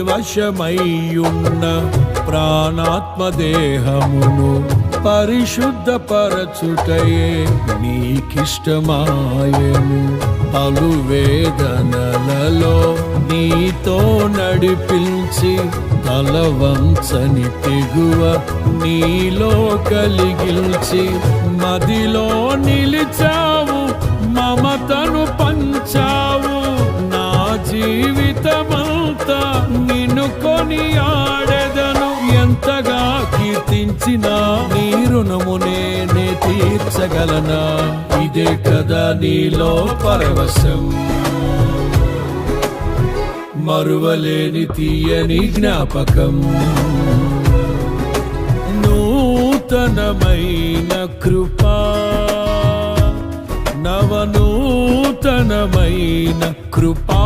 వశమయ్యున్న ప్రాణాత్మదేహమును పరిశుద్ధపరచుటయే నీకిష్టమాయను. పలు వేదనలలో నీతో నడిపించి తలవంచని తెగువ నీలో కలిగిల్చి మదిలో నిలిచావు, మమతను పంచావు. నా జీవితమంతా నిన్ను కొనియాడెదను. ఎంతగా కీర్తించినా నీ రుణము నేనే తీర్చగలనా? ఇదే కదా నీలో పరవశం, మరువలేని తీయని జ్ఞాపకం. నూతనమైన కృపా, నవనూతనమైన కృపా